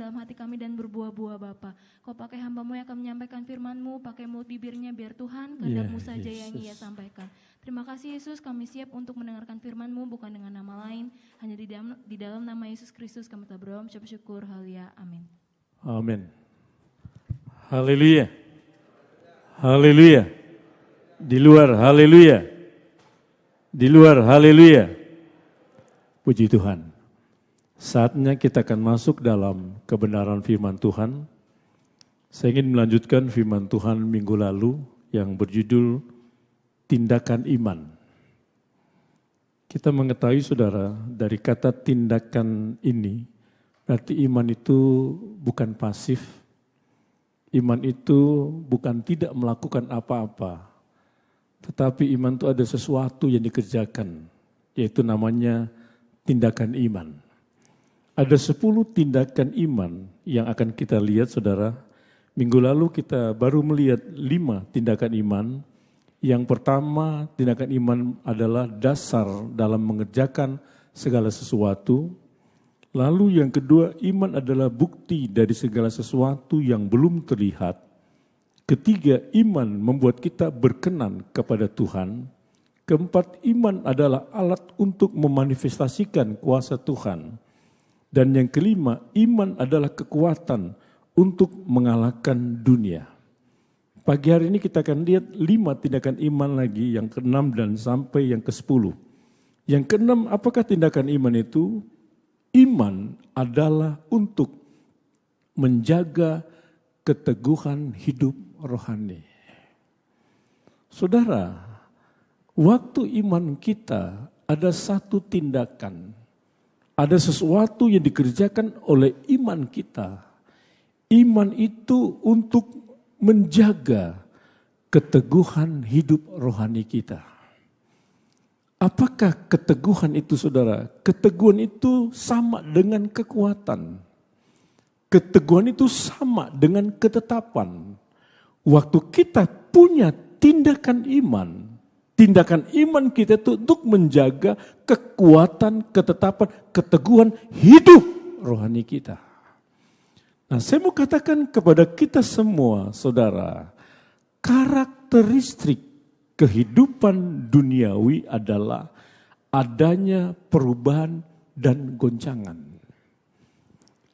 dalam hati kami dan berbuah-buah Bapa. Kau pakai hamba-Mu yang akan menyampaikan firman-Mu, pakai mulut bibirnya biar Tuhan kehendak-Mu saja yang Ia sampaikan. Terima kasih Yesus, kami siap untuk mendengarkan firman-Mu bukan dengan nama lain, hanya di dalam nama Yesus Kristus kami telah berdoa, mengucap syukur, haleluya, amin. Amin. Haleluya. Haleluya. Di luar, haleluya. Di luar, haleluya. Puji Tuhan. Saatnya kita akan masuk dalam kebenaran firman Tuhan. Saya ingin melanjutkan firman Tuhan minggu lalu yang berjudul tindakan iman. Kita mengetahui saudara, dari kata tindakan ini, berarti iman itu bukan pasif. Iman itu bukan tidak melakukan apa-apa. Tetapi iman itu ada sesuatu yang dikerjakan, yaitu namanya tindakan iman. Ada 10 tindakan iman yang akan kita lihat saudara. Minggu lalu kita baru melihat 5 tindakan iman. Yang pertama, tindakan iman adalah dasar dalam mengerjakan segala sesuatu. Lalu yang kedua, iman adalah bukti dari segala sesuatu yang belum terlihat. Ketiga, iman membuat kita berkenan kepada Tuhan. Keempat, iman adalah alat untuk memanifestasikan kuasa Tuhan. Dan yang kelima, iman adalah kekuatan untuk mengalahkan dunia. Pagi hari ini kita akan lihat 5 tindakan iman lagi, yang ke-6 dan sampai yang ke-10. Yang ke-6, apakah tindakan iman itu? Iman adalah untuk menjaga keteguhan hidup rohani. Saudara, waktu iman kita ada satu tindakan, ada sesuatu yang dikerjakan oleh iman kita. Iman itu untuk menjaga keteguhan hidup rohani kita. Apakah keteguhan itu saudara? Keteguhan itu sama dengan kekuatan. Keteguhan itu sama dengan ketetapan. Waktu kita punya tindakan iman kita itu untuk menjaga kekuatan, ketetapan, keteguhan hidup rohani kita. Nah, saya mau katakan kepada kita semua, saudara, karakteristik kehidupan duniawi adalah adanya perubahan dan goncangan.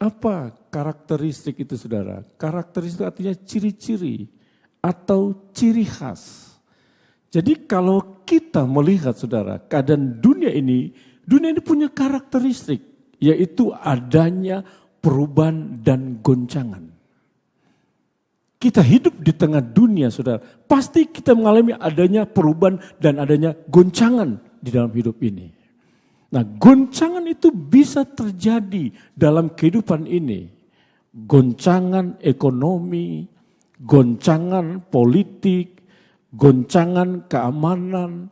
Apa karakteristik itu, saudara? Karakteristik artinya ciri-ciri atau ciri khas. Jadi kalau kita melihat saudara, keadaan dunia ini punya karakteristik, yaitu adanya perubahan dan goncangan. Kita hidup di tengah dunia saudara, pasti kita mengalami adanya perubahan dan adanya goncangan di dalam hidup ini. Nah, goncangan itu bisa terjadi dalam kehidupan ini. Goncangan ekonomi, goncangan politik, goncangan keamanan,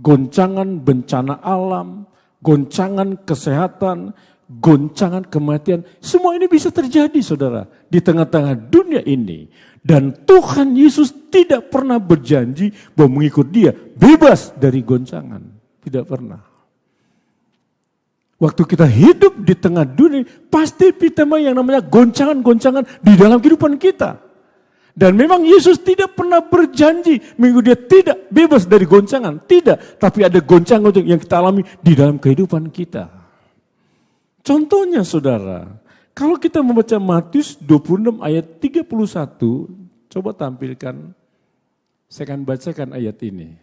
goncangan bencana alam, goncangan kesehatan, goncangan kematian. Semua ini bisa terjadi saudara di tengah-tengah dunia ini. Dan Tuhan Yesus tidak pernah berjanji bahwa mengikut Dia bebas dari goncangan. Tidak pernah. Waktu kita hidup di tengah dunia, pasti kita yang namanya goncangan-goncangan di dalam kehidupan kita. Dan memang Yesus tidak pernah berjanji mengikut Dia tidak bebas dari goncangan. Tidak, tapi ada goncangan yang kita alami di dalam kehidupan kita. Contohnya saudara, kalau kita membaca Matius 26 ayat 31, coba tampilkan, saya akan bacakan ayat ini.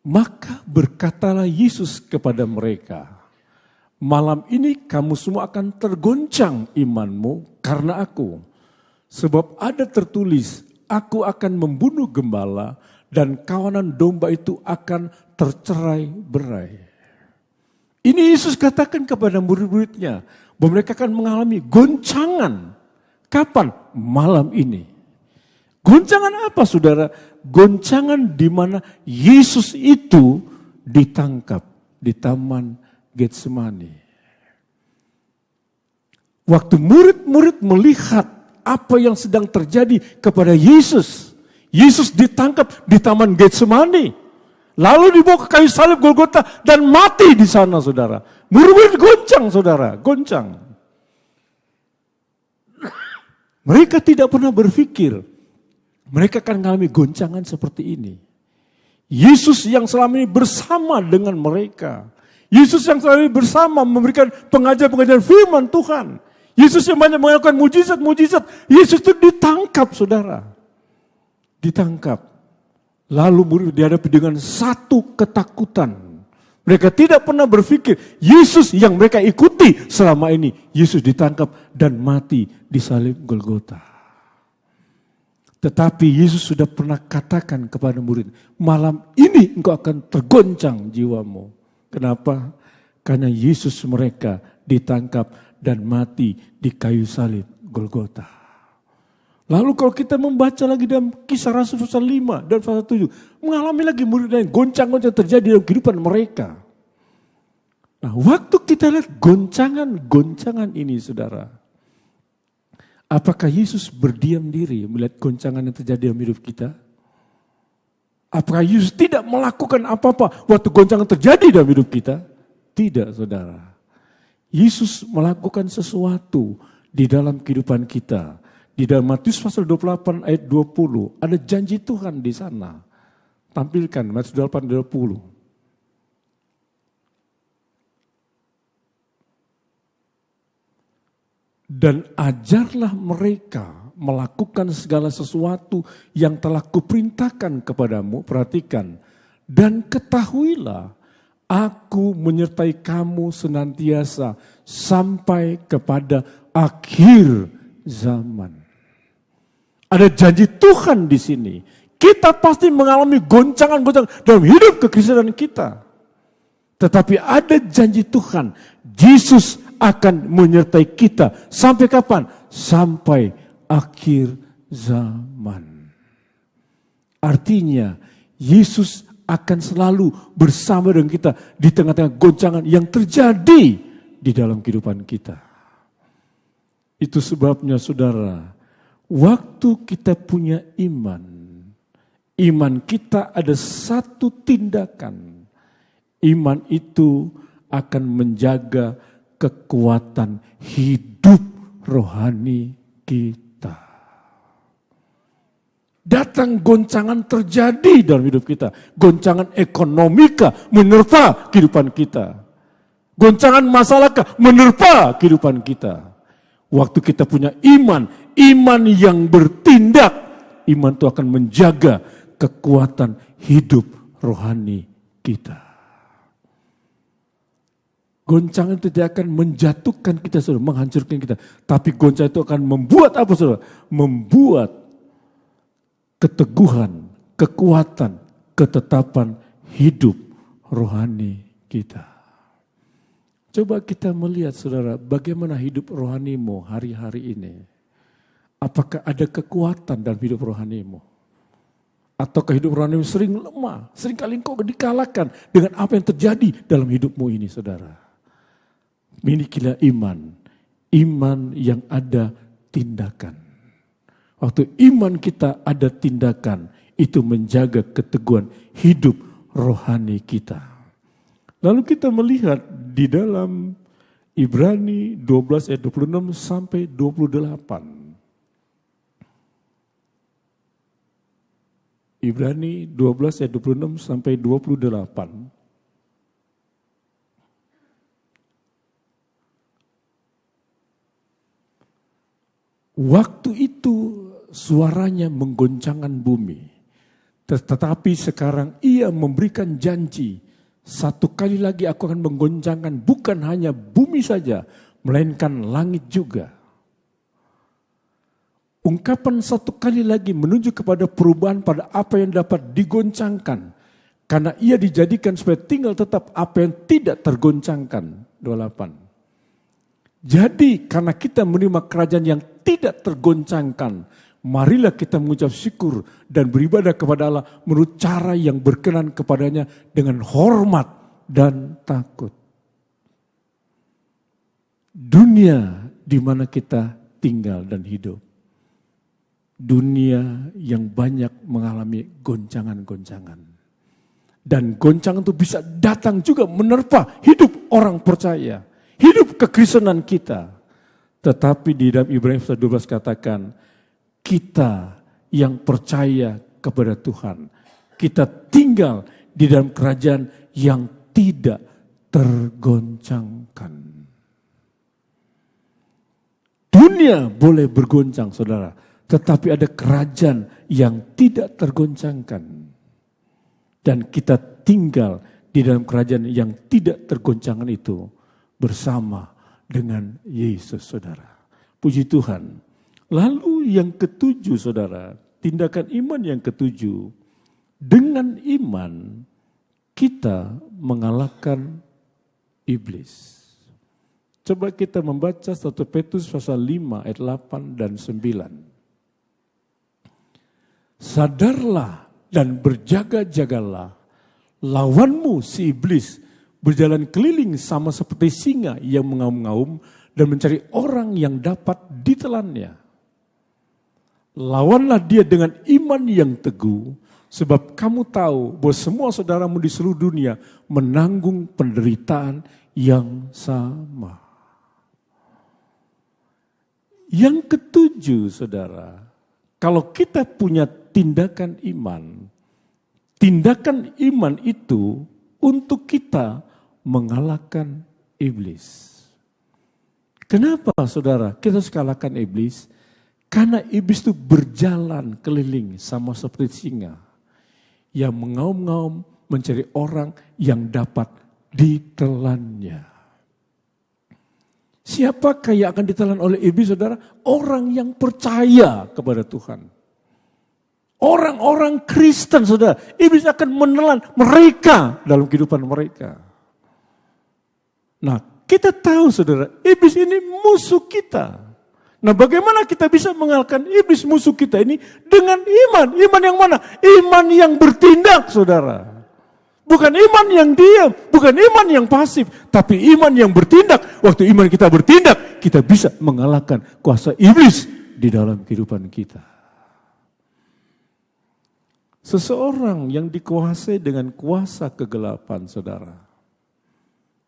Maka berkatalah Yesus kepada mereka, malam ini kamu semua akan tergoncang imanmu karena aku. Sebab ada tertulis, aku akan membunuh gembala dan kawanan domba itu akan tercerai-berai. Ini Yesus katakan kepada murid-muridnya, bahwa mereka akan mengalami goncangan. Kapan? Malam ini. Goncangan apa saudara? Goncangan di mana Yesus itu ditangkap di Taman Getsemani. Waktu murid-murid melihat apa yang sedang terjadi kepada Yesus. Yesus ditangkap di Taman Getsemani. Lalu dibawa ke kayu salib Golgota dan mati di sana, saudara. Murid-murid goncang, saudara, goncang. Mereka tidak pernah berpikir mereka akan mengalami goncangan seperti ini. Yesus yang selama ini bersama dengan mereka. Yesus yang selama ini bersama memberikan pengajaran-pengajaran firman Tuhan. Yesus yang banyak melakukan mujizat-mujizat. Yesus itu ditangkap, saudara. Ditangkap. Lalu murid dihadapi dengan satu ketakutan. Mereka tidak pernah berpikir Yesus yang mereka ikuti selama ini. Yesus ditangkap dan mati di salib Golgota. Tetapi Yesus sudah pernah katakan kepada murid, malam ini engkau akan tergoncang jiwamu. Kenapa? Karena Yesus mereka ditangkap dan mati di kayu salib Golgota. Lalu kalau kita membaca lagi dalam Kisah Rasul pasal 5 dan pasal 7, mengalami lagi murid lain, goncang-goncang terjadi dalam kehidupan mereka. Nah, waktu kita lihat goncangan-goncangan ini, saudara, apakah Yesus berdiam diri melihat goncangan yang terjadi dalam hidup kita? Apakah Yesus tidak melakukan apa-apa waktu goncangan terjadi dalam hidup kita? Tidak, saudara. Yesus melakukan sesuatu di dalam kehidupan kita. Di dalam Matius pasal 28 ayat 20, ada janji Tuhan di sana. Tampilkan Matius 28 ayat 20. Dan ajarlah mereka melakukan segala sesuatu yang telah kuperintahkan kepadamu. Perhatikan. Dan ketahuilah, aku menyertai kamu senantiasa sampai kepada akhir zaman. Ada janji Tuhan di sini. Kita pasti mengalami goncangan-goncangan dalam hidup kekristenan kita. Tetapi ada janji Tuhan. Yesus akan menyertai kita. Sampai kapan? Sampai akhir zaman. Artinya, Yesus akan selalu bersama dengan kita di tengah-tengah goncangan yang terjadi di dalam kehidupan kita. Itu sebabnya, saudara, waktu kita punya iman kita ada satu tindakan. Iman itu akan menjaga kekuatan hidup rohani kita. Datang goncangan terjadi dalam hidup kita. Goncangan ekonomika menerpa kehidupan kita. Goncangan masalahkah menerpa kehidupan kita. Waktu kita punya iman yang bertindak, iman itu akan menjaga kekuatan hidup rohani kita. Goncangan itu tidak akan menjatuhkan kita, saudara, menghancurkan kita. Tapi goncangan itu akan membuat apa, saudara? Membuat keteguhan, kekuatan, ketetapan hidup rohani kita. Coba kita melihat, saudara, bagaimana hidup rohanimu hari-hari ini. Apakah ada kekuatan dalam hidup rohanimu? Ataukah hidup rohanimu sering lemah, seringkali engkau dikalahkan dengan apa yang terjadi dalam hidupmu ini, saudara. Milikilah iman yang ada tindakan. Waktu iman kita ada tindakan, itu menjaga keteguhan hidup rohani kita. Lalu kita melihat di dalam Ibrani 12 ayat 26 sampai 28. Ibrani 12 ayat 26 sampai 28. Waktu itu suaranya menggoncangkan bumi. Tetapi sekarang ia memberikan janji. Satu kali lagi aku akan menggoncangkan bukan hanya bumi saja, melainkan langit juga. Ungkapan satu kali lagi menunjuk kepada perubahan pada apa yang dapat digoncangkan. Karena ia dijadikan supaya tinggal tetap apa yang tidak tergoncangkan. 28. Jadi karena kita menerima kerajaan yang tidak tergoncangkan, marilah kita mengucap syukur dan beribadah kepada Allah menurut cara yang berkenan kepadanya dengan hormat dan takut. Dunia di mana kita tinggal dan hidup. Dunia yang banyak mengalami goncangan-goncangan. Dan goncang itu bisa datang juga menerpa hidup orang percaya, hidup kekristenan kita. Tetapi di dalam Ibrani 12 katakan, kita yang percaya kepada Tuhan, kita tinggal di dalam kerajaan yang tidak tergoncangkan. Dunia boleh bergoncang, saudara, tetapi ada kerajaan yang tidak tergoncangkan. Dan kita tinggal di dalam kerajaan yang tidak tergoncangkan itu bersama dengan Yesus, saudara. Puji Tuhan. Lalu yang ketujuh, saudara, tindakan iman yang ketujuh. Dengan iman kita mengalahkan iblis. Coba kita membaca 1 Petrus pasal 5 ayat 8 dan 9. Sadarlah dan berjaga-jagalah, lawanmu si iblis berjalan keliling sama seperti singa yang mengaum-ngaum dan mencari orang yang dapat ditelannya. Lawanlah dia dengan iman yang teguh, sebab kamu tahu bahwa semua saudaramu di seluruh dunia menanggung penderitaan yang sama. Yang ketujuh, saudara, kalau kita punya tindakan iman itu untuk kita mengalahkan iblis. Kenapa, saudara, kita harus kalahkan iblis? Karena iblis itu berjalan keliling sama seperti singa yang mengaum-ngaum mencari orang yang dapat ditelannya. Siapakah yang akan ditelan oleh iblis, saudara? Orang yang percaya kepada Tuhan. Orang-orang Kristen, saudara, iblis akan menelan mereka dalam kehidupan mereka. Nah, kita tahu, saudara, iblis ini musuh kita. Nah, bagaimana kita bisa mengalahkan iblis musuh kita ini? Dengan iman. Iman yang mana? Iman yang bertindak, saudara. Bukan iman yang diam, bukan iman yang pasif, tapi iman yang bertindak. Waktu iman kita bertindak, kita bisa mengalahkan kuasa iblis di dalam kehidupan kita. Seseorang yang dikuasai dengan kuasa kegelapan, saudara,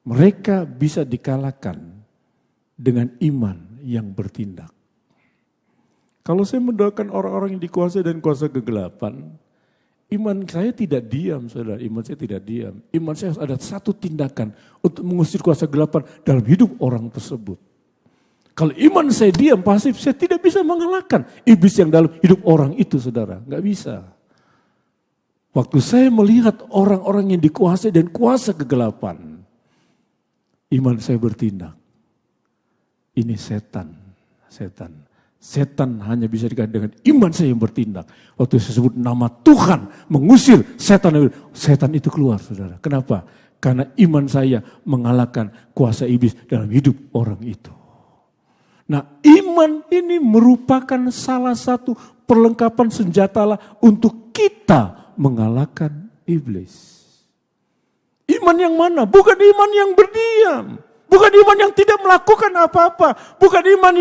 mereka bisa dikalahkan dengan iman yang bertindak. Kalau saya mendoakan orang-orang yang dikuasai dengan kuasa kegelapan, iman saya tidak diam, saudara. Iman saya tidak diam. Iman saya harus ada satu tindakan untuk mengusir kuasa kegelapan dalam hidup orang tersebut. Kalau iman saya diam, pasif, saya tidak bisa mengalahkan iblis yang dalam hidup orang itu, saudara. Nggak bisa. Waktu saya melihat orang-orang yang dikuasai dan kuasa kegelapan, iman saya bertindak. Ini setan. Setan hanya bisa dikatakan dengan iman saya yang bertindak. Waktu saya sebut nama Tuhan, mengusir setan itu keluar, saudara. Kenapa? Karena iman saya mengalahkan kuasa iblis dalam hidup orang itu. Nah, iman ini merupakan salah satu perlengkapan senjata untuk kita mengalahkan iblis. Iman yang mana? Bukan iman yang berdiam. Bukan iman yang tidak melakukan apa-apa. Bukan iman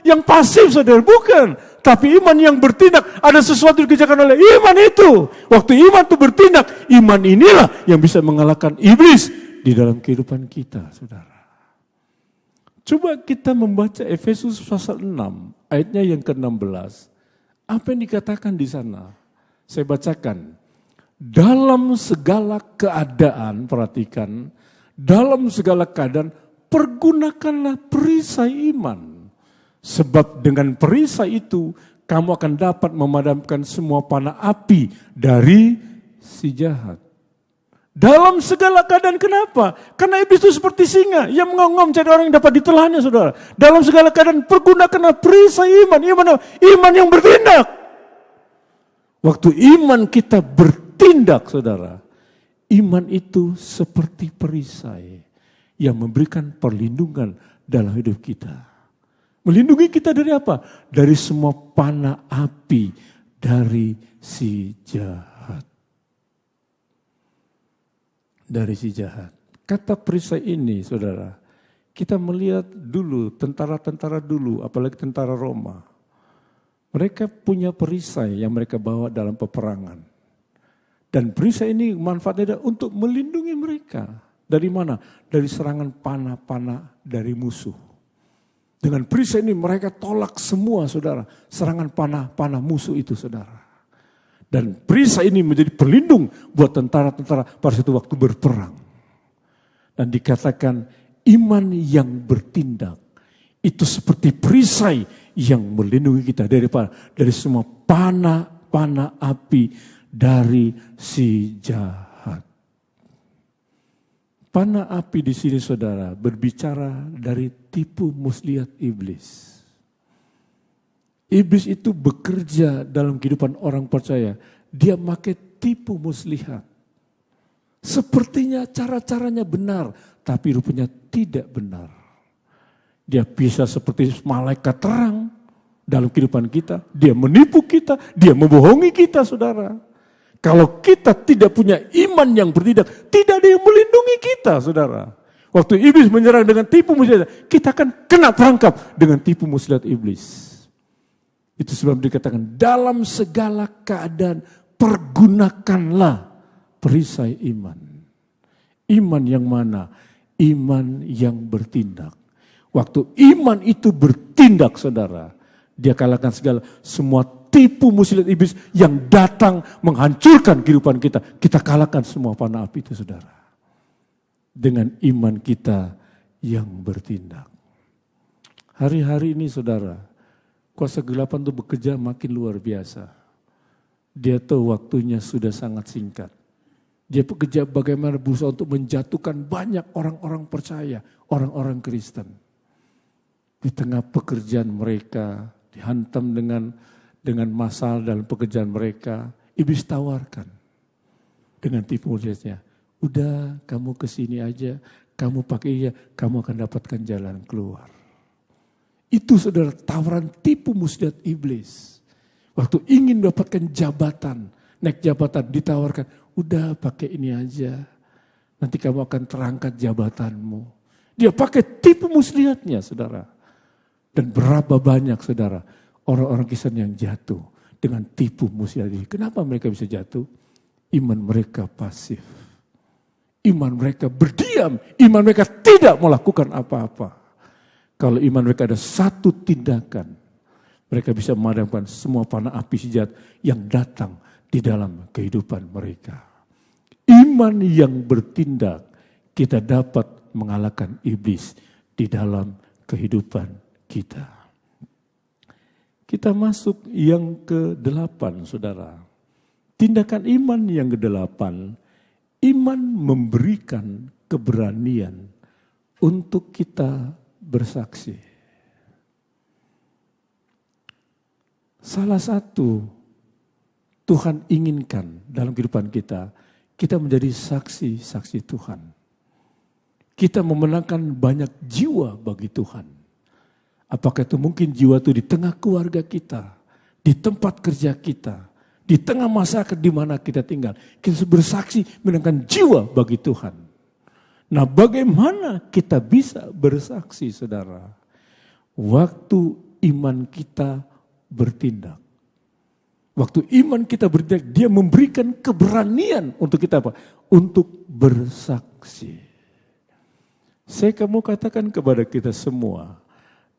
yang pasif, saudara. Bukan. Tapi iman yang bertindak. Ada sesuatu yang dikerjakan oleh iman itu. Waktu iman itu bertindak, iman inilah yang bisa mengalahkan iblis di dalam kehidupan kita, saudara. Coba kita membaca Efesus pasal 6, ayatnya yang ke-16. Apa yang dikatakan di sana? Saya bacakan. Dalam segala keadaan, perhatikan, dalam segala keadaan pergunakanlah perisai iman. Sebab dengan perisai itu kamu akan dapat memadamkan semua panah api dari si jahat. Dalam segala keadaan, kenapa? Karena iblis itu seperti singa yang mengaum-ngaum mencari orang yang dapat ditelannya, saudara. Dalam segala keadaan pergunakanlah perisai iman. Iman yang bertindak. Waktu iman kita bertindak, saudara, iman itu seperti perisai yang memberikan perlindungan dalam hidup kita. Melindungi kita dari apa? Dari semua panah api dari si jahat. Dari si jahat. Kata perisai ini, saudara, kita melihat dulu, tentara-tentara dulu, apalagi tentara Roma. Mereka punya perisai yang mereka bawa dalam peperangan. Dan perisai ini manfaatnya adalah untuk melindungi mereka. Dari mana? Dari serangan panah-panah dari musuh. Dengan perisai ini mereka tolak semua, saudara, serangan panah-panah musuh itu, saudara. Dan perisai ini menjadi pelindung buat tentara-tentara pada suatu waktu berperang. Dan dikatakan iman yang bertindak itu seperti perisai yang melindungi kita dari semua panah api dari si jahat. Panah api di sini, saudara, berbicara dari tipu muslihat iblis. Iblis itu bekerja dalam kehidupan orang percaya. Dia pakai tipu muslihat. Sepertinya cara-caranya benar, tapi rupanya tidak benar. Dia bisa seperti malaikat terang dalam kehidupan kita. Dia menipu kita, dia membohongi kita, saudara. Kalau kita tidak punya iman yang bertindak, tidak ada yang melindungi kita, saudara. Waktu iblis menyerang dengan tipu muslihat, kita akan kena perangkap dengan tipu muslihat iblis. Itu sebab dikatakan dalam segala keadaan pergunakanlah perisai iman. Iman yang mana? Iman yang bertindak. Waktu iman itu bertindak, saudara, dia kalahkan semua tipu muslihat iblis yang datang menghancurkan kehidupan kita. Kita kalahkan semua panah api itu, saudara. Dengan iman kita yang bertindak. Hari-hari ini, saudara, kuasa kegelapan itu bekerja makin luar biasa. Dia tahu waktunya sudah sangat singkat. Dia bekerja bagaimana berusaha untuk menjatuhkan banyak orang-orang percaya, orang-orang Kristen. Di tengah pekerjaan mereka, dihantam dengan masalah dalam pekerjaan mereka, iblis tawarkan dengan tipu muslihatnya. Udah, kamu kesini aja, kamu pakai ya, kamu akan dapatkan jalan keluar. Itu, saudara, tawaran tipu muslihat iblis. Waktu ingin mendapatkan jabatan, naik jabatan, ditawarkan, udah pakai ini aja, nanti kamu akan terangkat jabatanmu. Dia pakai tipu muslihatnya, saudara. Dan berapa banyak, saudara, orang-orang Kristen yang jatuh dengan tipu muslihat ini. Kenapa mereka bisa jatuh? Iman mereka pasif. Iman mereka berdiam. Iman mereka tidak melakukan apa-apa. Kalau iman mereka ada satu tindakan, mereka bisa memadamkan semua panah api si jahat yang datang di dalam kehidupan mereka. Iman yang bertindak, kita dapat mengalahkan iblis di dalam kehidupan kita. Kita masuk yang ke-8, saudara. Tindakan iman yang ke-8, iman memberikan keberanian untuk kita bersaksi. Salah satu Tuhan inginkan dalam kehidupan kita, kita menjadi saksi-saksi Tuhan. Kita memenangkan banyak jiwa bagi Tuhan. Apakah itu mungkin jiwa itu di tengah keluarga kita, di tempat kerja kita, di tengah masyarakat di mana kita tinggal. Kita bersaksi menangkan jiwa bagi Tuhan. Nah, bagaimana kita bisa bersaksi, saudara? Waktu iman kita bertindak. Waktu iman kita bertindak, dia memberikan keberanian untuk kita apa? Untuk bersaksi. Saya kamu katakan kepada kita semua,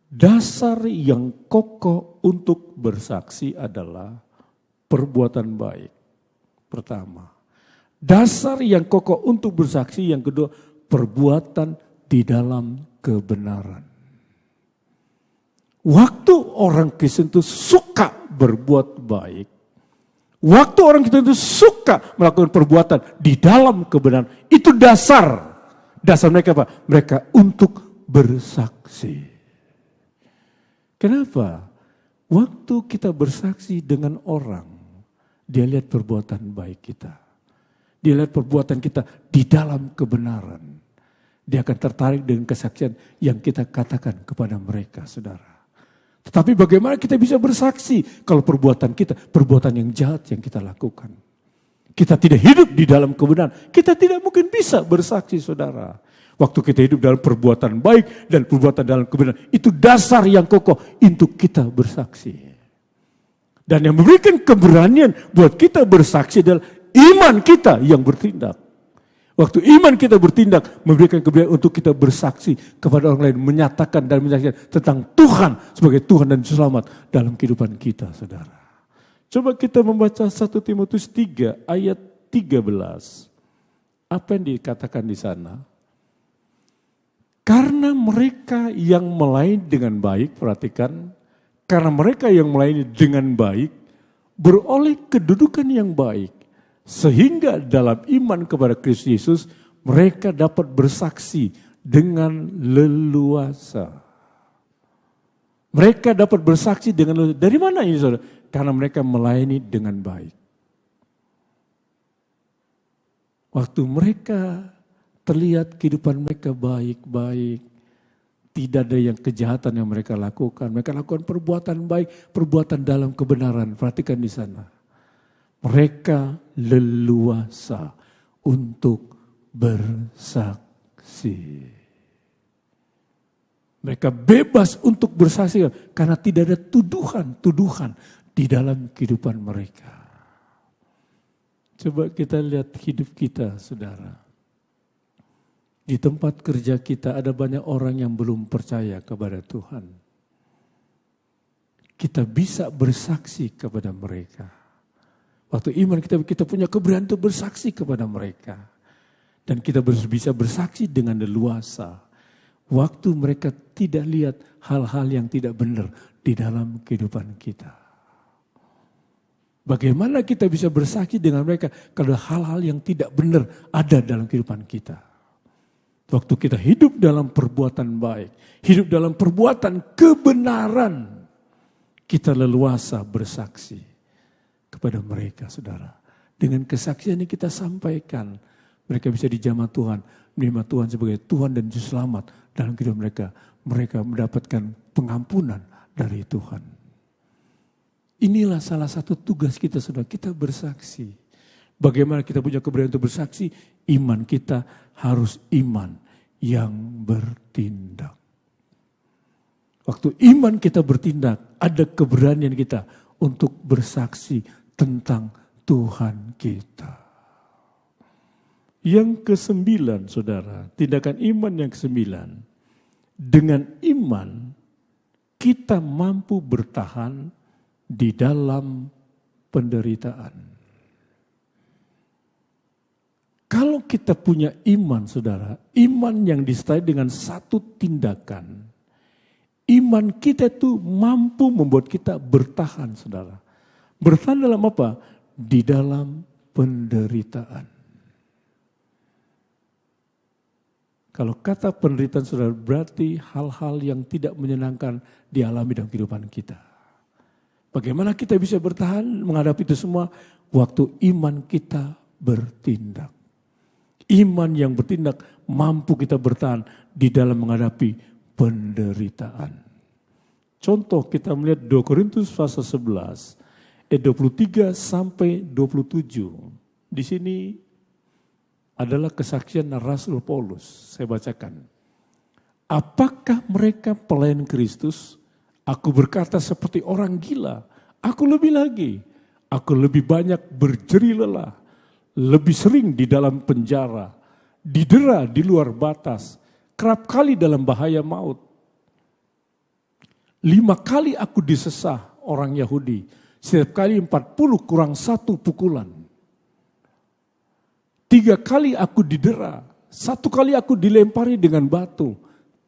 dasar yang kokoh untuk bersaksi adalah perbuatan baik. Pertama, dasar yang kokoh untuk bersaksi. Yang kedua, perbuatan di dalam kebenaran. Waktu orang Kristen itu suka berbuat baik, waktu orang Kristen itu suka melakukan perbuatan di dalam kebenaran, itu dasar mereka apa? Mereka untuk bersaksi. Kenapa? Waktu kita bersaksi dengan orang, dia lihat perbuatan baik kita. Dia lihat perbuatan kita di dalam kebenaran. Dia akan tertarik dengan kesaksian yang kita katakan kepada mereka, saudara. Tetapi bagaimana kita bisa bersaksi kalau perbuatan kita, perbuatan yang jahat yang kita lakukan. Kita tidak hidup di dalam kebenaran, kita tidak mungkin bisa bersaksi, saudara. Waktu kita hidup dalam perbuatan baik dan perbuatan dalam kebenaran, itu dasar yang kokoh untuk kita bersaksi. Dan yang memberikan keberanian buat kita bersaksi adalah iman kita yang bertindak. Waktu iman kita bertindak, memberikan keberanian untuk kita bersaksi kepada orang lain, menyatakan dan menyaksikan tentang Tuhan sebagai Tuhan dan Juru Selamat dalam kehidupan kita, saudara. Coba kita membaca 1 Timotius 3 ayat 13. Apa yang dikatakan di sana? Karena mereka yang melayani dengan baik, perhatikan, karena mereka yang melayani dengan baik, beroleh kedudukan yang baik, sehingga dalam iman kepada Kristus Yesus, mereka dapat bersaksi dengan leluasa. Mereka dapat bersaksi dengan leluasa. Dari mana ini, saudara? Karena mereka melayani dengan baik. Waktu mereka terlihat kehidupan mereka baik-baik, tidak ada yang kejahatan yang mereka lakukan. Mereka lakukan perbuatan baik, perbuatan dalam kebenaran. Perhatikan di sana. Mereka leluasa untuk bersaksi. Mereka bebas untuk bersaksi karena tidak ada tuduhan di dalam kehidupan mereka. Coba kita lihat hidup kita, saudara. Di tempat kerja kita ada banyak orang yang belum percaya kepada Tuhan. Kita bisa bersaksi kepada mereka. Waktu iman kita punya keberanian untuk bersaksi kepada mereka. Dan kita bisa bersaksi dengan leluasa. Waktu mereka tidak lihat hal-hal yang tidak benar di dalam kehidupan kita. Bagaimana kita bisa bersaksi dengan mereka kalau hal-hal yang tidak benar ada dalam kehidupan kita. Waktu kita hidup dalam perbuatan baik, hidup dalam perbuatan kebenaran, kita leluasa bersaksi kepada mereka, saudara. Dengan kesaksian yang kita sampaikan, mereka bisa dijamah Tuhan, menerima Tuhan sebagai Tuhan dan Juru Selamat dalam kehidupan mereka. Mereka mendapatkan pengampunan dari Tuhan. Inilah salah satu tugas kita, saudara. Kita bersaksi. Bagaimana kita punya keberanian untuk bersaksi? Iman kita harus iman yang bertindak. Waktu iman kita bertindak, ada keberanian kita untuk bersaksi tentang Tuhan kita. Yang ke-9, saudara, tindakan iman yang ke-9. Dengan iman, kita mampu bertahan di dalam penderitaan. Kalau kita punya iman, saudara, iman yang disertai dengan satu tindakan, iman kita itu mampu membuat kita bertahan, saudara. Bertahan dalam apa? Di dalam penderitaan. Kalau kata penderitaan, saudara, berarti hal-hal yang tidak menyenangkan dialami dalam kehidupan kita. Bagaimana kita bisa bertahan menghadapi itu semua? Waktu iman kita bertindak. Iman yang bertindak mampu kita bertahan di dalam menghadapi penderitaan. Contoh kita melihat 2 Korintus pasal 11, ayat 23 sampai 27. Di sini adalah kesaksian Rasul Paulus. Saya bacakan. Apakah mereka pelayan Kristus? Aku berkata seperti orang gila. Aku lebih lagi. Aku lebih banyak berjeri lelah. Lebih sering di dalam penjara. Didera di luar batas. Kerap kali dalam bahaya maut. 5 kali aku disesah orang Yahudi. Setiap kali 40 kurang 1 pukulan. 3 kali aku didera. 1 kali aku dilempari dengan batu.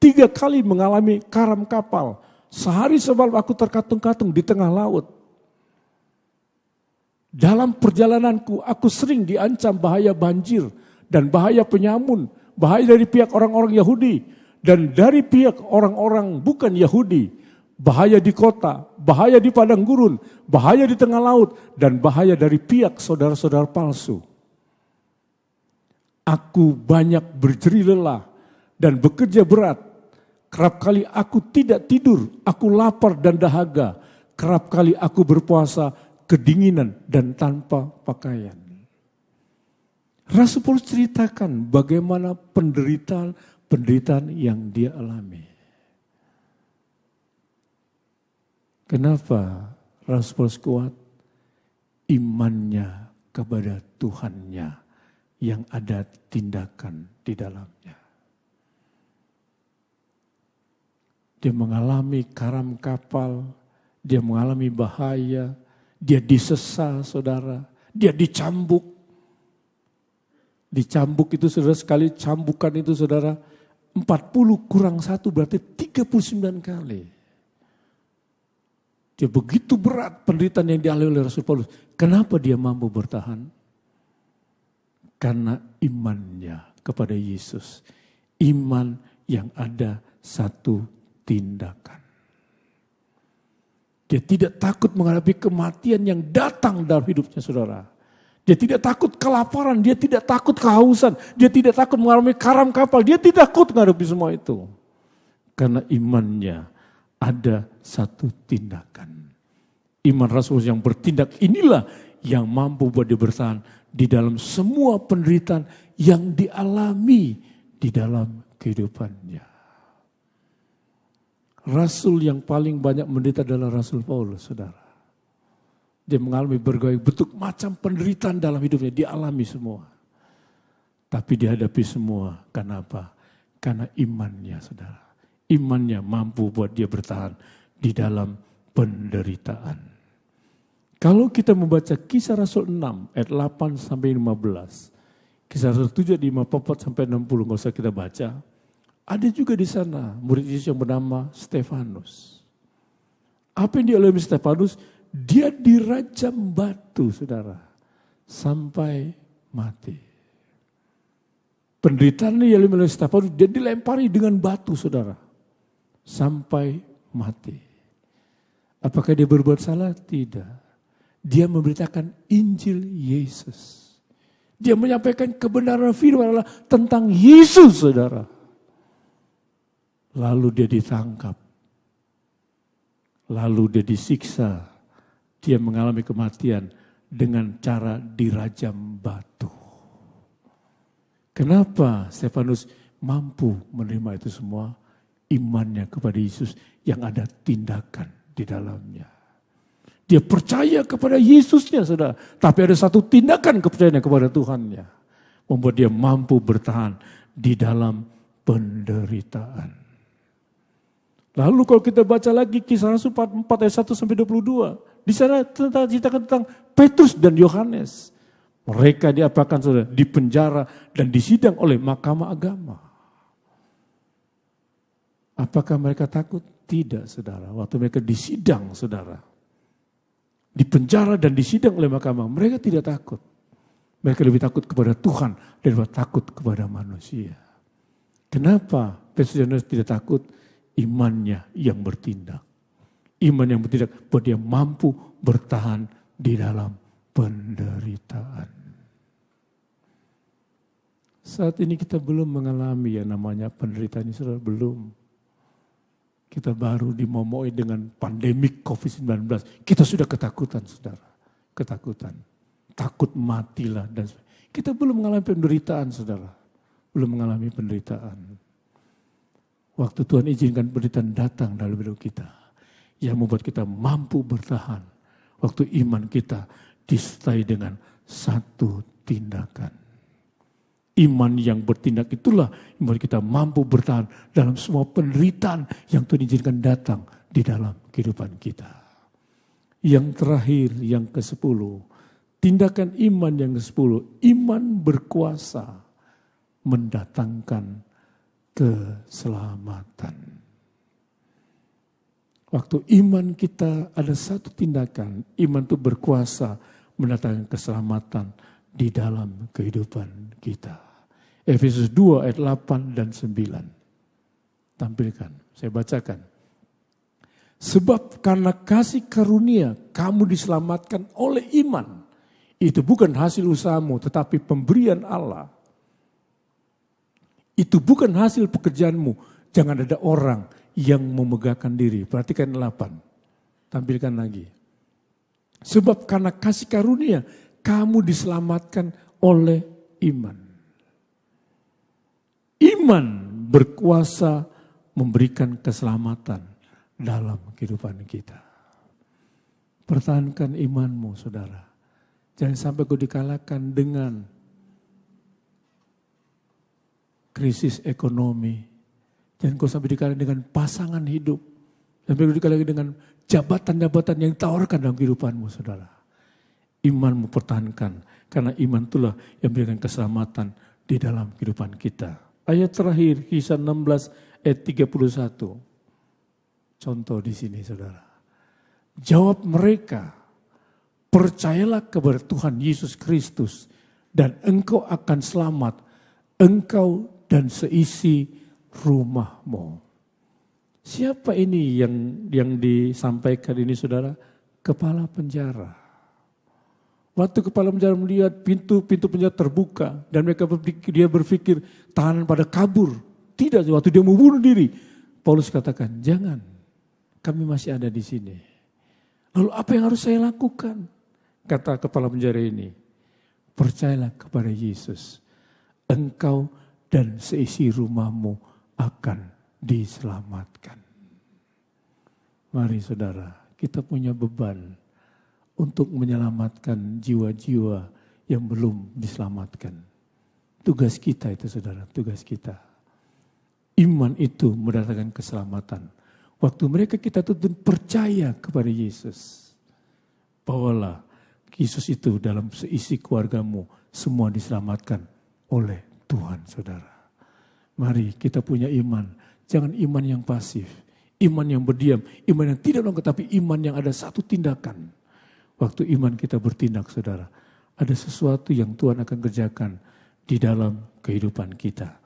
3 kali mengalami karam kapal. Sehari semalam aku terkatung-katung di tengah laut. Dalam perjalananku aku sering diancam bahaya banjir dan bahaya penyamun. Bahaya dari pihak orang-orang Yahudi dan dari pihak orang-orang bukan Yahudi. Bahaya di kota, bahaya di padang gurun, bahaya di tengah laut, dan bahaya dari pihak saudara-saudara palsu. Aku banyak berjeri lelah dan bekerja berat. Kerap kali aku tidak tidur, aku lapar dan dahaga. Kerap kali aku berpuasa kedinginan dan tanpa pakaian. Rasul Paulus ceritakan bagaimana penderitaan yang dia alami. Kenapa Rasul Paulus kuat? Imannya kepada Tuhannya yang ada tindakan di dalamnya. Dia mengalami karam kapal, dia mengalami bahaya, dia disesa saudara, dia dicambuk. Dicambuk itu saudara, sekali cambukan itu saudara, 40 kurang 1 berarti 39 kali. Dia begitu berat penderitaan yang dialami oleh Rasul Paulus. Kenapa dia mampu bertahan? Karena imannya kepada Yesus. Iman yang ada satu tindakan. Dia tidak takut menghadapi kematian yang datang dalam hidupnya saudara. Dia tidak takut kelaparan, dia tidak takut kehausan, dia tidak takut mengalami karam kapal, dia tidak takut menghadapi semua itu. Karena imannya ada satu tindakan. Iman Rasul yang bertindak inilah yang mampu buat dia bertahan di dalam semua penderitaan yang dialami di dalam kehidupannya. Rasul yang paling banyak menderita adalah Rasul Paulus, saudara. Dia mengalami berbagai bentuk macam penderitaan dalam hidupnya, dialami semua. Tapi dihadapi semua, kenapa? Karena imannya, saudara. Imannya mampu buat dia bertahan di dalam penderitaan. Kalau kita membaca Kisah Rasul 6 ayat 8 sampai 15, Kisah Rasul 7 ayat 54 sampai 60 enggak usah kita baca. Ada juga di sana murid Yesus yang bernama Stefanus. Apa yang dialami Stefanus? Dia dirajam batu, saudara, sampai mati. Penderitaan yang dialami oleh Stefanus, dia dilempari dengan batu, saudara, sampai mati. Apakah dia berbuat salah? Tidak. Dia memberitakan Injil Yesus. Dia menyampaikan kebenaran firman Allah tentang Yesus, saudara. Lalu dia ditangkap. Lalu dia disiksa. Dia mengalami kematian dengan cara dirajam batu. Kenapa Stefanus mampu menerima itu semua? Imannya kepada Yesus yang ada tindakan di dalamnya. Dia percaya kepada Yesusnya, saudara. Tapi ada satu tindakan kepercayaan kepada Tuhannya. Membuat dia mampu bertahan di dalam penderitaan. Lalu kalau kita baca lagi Kisah Rasul 4 ayat 1 sampai 22. Di sana ceritakan tentang Petrus dan Yohanes. Mereka diapakan saudara? Dipenjara dan disidang oleh mahkamah agama. Apakah mereka takut? Tidak, saudara. Waktu mereka disidang, saudara. Dipenjara dan disidang oleh mahkamah. Mereka tidak takut. Mereka lebih takut kepada Tuhan daripada takut kepada manusia. Kenapa Petrus dan Yohanes tidak takut? Imannya yang bertindak. Iman yang bertindak buat dia mampu bertahan di dalam penderitaan. Saat ini kita belum mengalami yang namanya penderitaan ini, saudara, belum. Kita baru dimomoi dengan pandemik COVID-19. Kita sudah ketakutan, saudara. Ketakutan. Takut matilah. Dan kita belum mengalami penderitaan, saudara. Belum mengalami penderitaan. Waktu Tuhan izinkan penderitaan datang dalam hidup kita. Yang membuat kita mampu bertahan. Waktu iman kita disertai dengan satu tindakan. Iman yang bertindak itulah yang membuat kita mampu bertahan dalam semua penderitaan yang Tuhan izinkan datang di dalam kehidupan kita. Yang terakhir, yang ke-10. Tindakan iman yang ke-10. Iman berkuasa mendatangkan keselamatan. Waktu iman kita ada satu tindakan, iman itu berkuasa mendatangkan keselamatan di dalam kehidupan kita. Efesus 2 ayat 8 dan 9. Tampilkan, saya bacakan. Sebab karena kasih karunia kamu diselamatkan oleh iman. Itu bukan hasil usahamu tetapi pemberian Allah. Itu bukan hasil pekerjaanmu. Jangan ada orang yang memegahkan diri. Perhatikan 8. Tampilkan lagi. Sebab karena kasih karunia, kamu diselamatkan oleh iman. Iman berkuasa memberikan keselamatan dalam kehidupan kita. Pertahankan imanmu, saudara. Jangan sampai kau dikalahkan dengan krisis ekonomi. Jangan kau sampai dikalahkan dengan pasangan hidup. Sampai kau dikalahkan dengan jabatan-jabatan yang ditawarkan dalam kehidupanmu, saudara. Imanmu pertahankan. Karena iman itulah yang memberikan keselamatan di dalam kehidupan kita. Ayat terakhir, Kisah 16 ayat 31. Contoh di sini, saudara. Jawab mereka, percayalah kepada Tuhan Yesus Kristus dan engkau akan selamat, engkau dan seisi rumahmu. Siapa ini yang disampaikan ini, saudara? Kepala penjara. Waktu kepala penjara melihat pintu penjara terbuka dan dia berpikir tahanan pada kabur. Tidak, waktu dia mau bunuh diri, Paulus katakan, jangan, kami masih ada di sini. Lalu apa yang harus saya lakukan? Kata kepala penjara ini, percayalah kepada Yesus, engkau dan seisi rumahmu akan diselamatkan. Mari saudara, kita punya beban untuk menyelamatkan jiwa-jiwa yang belum diselamatkan. Tugas kita itu, saudara, tugas kita. Iman itu mendatangkan keselamatan. Waktu mereka kita tuntun percaya kepada Yesus, bawalah Yesus itu dalam seisi keluargamu, semua diselamatkan oleh Tuhan, saudara. Mari kita punya iman, jangan iman yang pasif, iman yang berdiam, iman yang tidak nongkrong, tapi iman yang ada satu tindakan. Waktu iman kita bertindak, saudara, ada sesuatu yang Tuhan akan kerjakan di dalam kehidupan kita.